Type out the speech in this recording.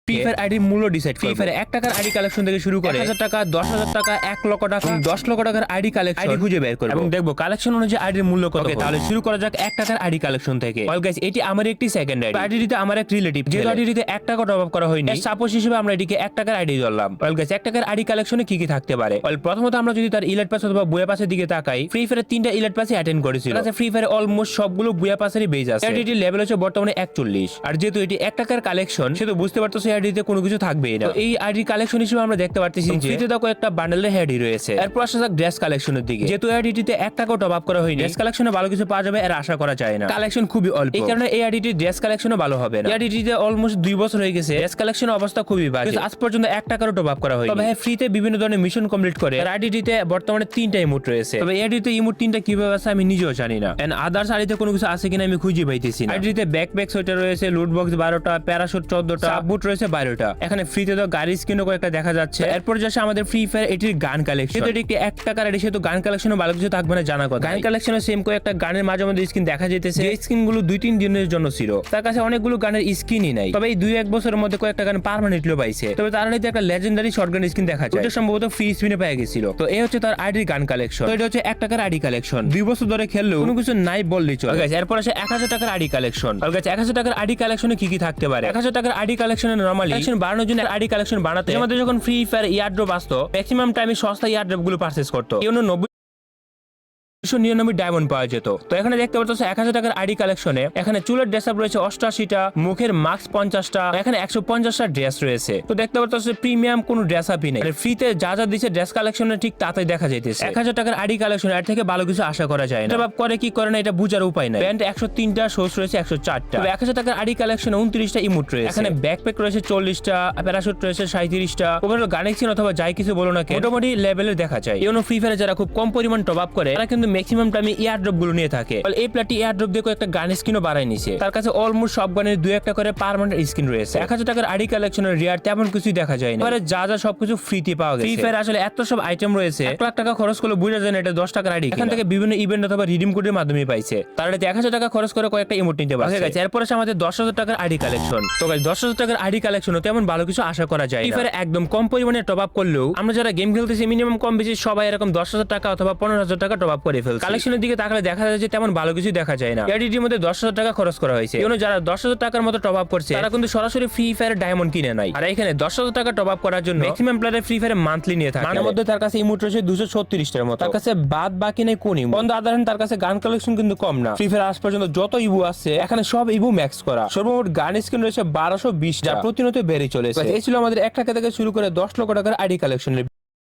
Free fire আইডির মূল্য decide free fire 1 টাকার আইডি কালেকশন থেকে শুরু করে 1000 টাকা 10,000 টাকা 1 লক্ষ টাকা 10 লক্ষ টাকার আইডি কালেকশন আইডি খুঁজে বের করব এবং দেখব কালেকশন অনুযায়ী আইডির মূল্য কত। ওকে, তাহলে শুরু করা যাক 1 টাকার আইডি কালেকশন থেকে। অল গাইস, এটি আমার একটি সেকেন্ড আইডি। আইডিতে আমার এক রিলেটিভ যে আইডিতে 1 টাকা টপ আপ করা হয়নি, সাপোজ হিসেবে আমরা এটিকে 1 টাকার আইডি ধরলাম। অল গাইস, 1 টাকার আইডি কালেকশনে কি কি থাকতে পারে? অল প্রথমত আমরা যদি তার ইলাইট পাস অথবা বুয়া পাসের দিকে তাকাই, ফ্রি ফায়ারের 3টা ইলাইট পাসে অ্যাটেন্ড করেছিল। তাতে ফ্রি ফায়ারে অলমোস্ট সবগুলো বুয়া পাসেরই বেজ আছে। আইডিটির লেভেল হচ্ছে বর্তমানে 41। আর যেহেতু এটি 1 টাকার কালেকশন, সেহেতু বুঝতে পারতেছো আইডিতে কোনো কিছু থাকবেই না। এই আইডি কালেকশন হিসেবে আমরা দেখতে পারতেছি যে ফ্রিতে দাও কয়েকটা বান্ডেলের হেডি রয়েছে। এরপর আসা যাক ড্রেস কালেকশনের দিকে। যেহেতু আইডিটিতে 1 টাকাও টপ আপ করা হয়নি, ড্রেস কালেকশনে ভালো কিছু পাওয়া যাবে এর আশা করা যায় না। কালেকশন খুবই অল্প, এই কারণে এই আইডিটির ড্রেস কালেকশনও ভালো হবে না। এই আইডিটিতে অলমোস্ট 2 বছর হয়ে গেছে, ড্রেস কালেকশনের অবস্থা খুবই বাজে। আজ পর্যন্ত 1 টাকারও টপ আপ করা হয়নি। তবে হ্যাঁ, ফ্রিতে বিভিন্ন ধরনের মিশন কমপ্লিট করে আর আইডিটিতে বর্তমানে 3টা ইমোট রয়েছে। তবে এই আইডিতে ইমোট 3টা কিভাবে আছে আমি নিজেও জানি না। এন্ড আদার্স আইডিতে কোনো কিছু আছে কিনা আমি খুঁজে পাইতেছি না। আইডিতে ব্যাকপ্যাক 6টা রয়েছে, লুট বক্স 12টা, প্যারাশুট 14টা, সাববুট রয়েছে 12টা। এখানে ফ্রিতে তো গাড়ি স্কিনও কয়েকটা দেখা যাচ্ছে। এরপর যাচ্ছে আমাদের ফ্রি ফায়ার এটির গান কালেকশন। এটি একটি 1 টাকার আইডি, সেহেতু গান কালেকশনে ভালো কিছু থাকবে না জানা কথা। গান কালেকশনে সেম কয়েকটা গানের মাঝে মধ্যে স্কিন দেখা যেতেছে। এই স্কিনগুলো 2-3 দিনের জন্য ছিল। তার কাছে অনেকগুলো গানের স্কিনই নাই। তবে এই 2-1 বছরের মধ্যে কয়েকটা গান পার্মানেন্টলি পাইছে। তবে তার আইডিতে একটা লেজেন্ডারি শটগান স্কিন দেখা যায়, এটা সম্ভবত ফ্রি স্পিনে পেয়ে গেছিল। তো এই হচ্ছে তার আইডির গান কালেকশন। তো এটা হচ্ছে 1 টাকার আইডি কালেকশন। 2 বছর ধরে খেললেও কোনো কিছু নাই বললেই চলে। গাইস, এরপর আসে 1000 টাকার আইডি কালেকশন। গাইস, 1000 টাকার আইডি কালেকশনে কি কি থাকতে পারে? 1000 টাকার আইডি কালেকশনে নরমালি কালেকশন বাড়ানোর জন্য আইডি কালেকশন বানাতে আমাদের যখন ফ্রি ফায়ার ইয়ারড্রপ আসতো, ম্যাক্সিমাম টাইমে সস্তা ইয়ারড্রপ গুলো পারচেজ করতো। 99 ডায়মন্ড পাওয়া যেত। তো এখানে দেখতে পাচ্ছ 1000 টাকার আইডি কালেকশনে এখানে চুলের ড্রেস আপ রয়েছে 88টা, মুখের মাস্ক 50টা, এখানে 150টা ড্রেস রয়েছে। তো দেখতে পাচ্ছ প্রিমিয়াম কোনো ড্রেস আপই নেই। ফ্রিতে যা যা দিচ্ছে ড্রেস কালেকশনে ঠিক তাতেই দেখা যাইতেছে। 1000 টাকার আইডি কালেকশন এর থেকে ভালো কিছু আশা করা যায় না। জবাব করে কি করে না এটা বুঝার উপায় নাই। ব্যান্ড 103টা, শোস রয়েছে 104টা। তবে 1000 টাকার আইডি কালেকশনে 29টা ইমোট রয়েছে। এখানে ব্যাকপ্যাক রয়েছে 40টা, প্যারাশুট রয়েছে 37টা। ওভারঅল গানেক্সিন অথবা যাই কিছু বলো না কেন মোটামুটি লেভেলের দেখা যায়। এজন্য ফ্রি ফায়ারে যারা খুব কম পরিমাণ টপ আপ করে তারা কিন্তু ম্যাক্সিমাম টাইমে এয়ারড্রপ গুলো নিয়ে থাকে। এই প্লাটি এয়ারড্রপ দিয়ে একটা গান স্কিনও বাড়াই নিছে। তার কাছে অলমোস্ট সব গানের 2-1টা করে পার্মানেন্ট স্কিন রয়েছে। 1000 টাকার আইডি কালেকশনের রিয়ার তেমন কিছুই দেখা যায় না। এবারে যা যা সবকিছু ফ্রিতে পাওয়া গেছে। ফ্রি ফায়ার আসলে এত সব আইটেম রয়েছে, 1 লাখ টাকা খরচ করলে বুঝা যায় না এটা 10 টাকার আইডি। এখান থেকে বিভিন্ন ইভেন্ট অথবা রিডিম কোডের মাধ্যমে পাইছে। তার এতে 1000 টাকা খরচ করে কয়েকটা ইমোট নিতে পারছে। এরপর আছে আমাদের 10,000 টাকার আইডি কালেকশন। তো গাইস, 10,000 টাকার আইডি কালেকশনও তেমন ভালো কিছু আশা করা যায় না। ফ্রি ফায়ার একদম কম পরিমাণে টপ আপ করলেও আমরা যারা গেম খেলতেছি মিনিমাম কম বেশি সবাই এরকম 10,000 টাকা অথবা 15,000 টাকা টপ আপ করে ফেলছে। কালেকশনের দিকে তাকালে দেখা যায় যে তেমন ভালো কিছু দেখা যায় না। এডিটির মধ্যে 10,000 টাকা খরচ করা হয়েছে। এজন্য যারা 10,000 টাকার মতো টপ আপ করছে তারা কিন্তু সরাসরি ফ্রি ফায়ার ডায়মন্ড কিনে নাই। আর এখানে 10,000 টাকা টপ আপ করার জন্য ম্যাক্সিমাম প্লেয়ার ফ্রি ফায়ারে মান্থলি নিয়ে থাকে। তার মধ্যে তার কাছে ইমোট রয়েছে 236টার মতো। তার কাছে বাদ বাকি নেই কোন ইমো। বন্ধু আদারহন তার কাছে গান কালেকশন কিন্তু কম না। ফ্রি ফায়ার আজ পর্যন্ত যত ইভো আছে এখানে সব ইভো ম্যাক্স করা। সর্বমোট গান স্কিন রয়েছে 1220, যা প্রতিনিয়ত বেড়ে চলেছে। এই ছিল আমাদের 1 টাকা থেকে শুরু করে 10 লক্ষ টাকার আইডি কালেকশনের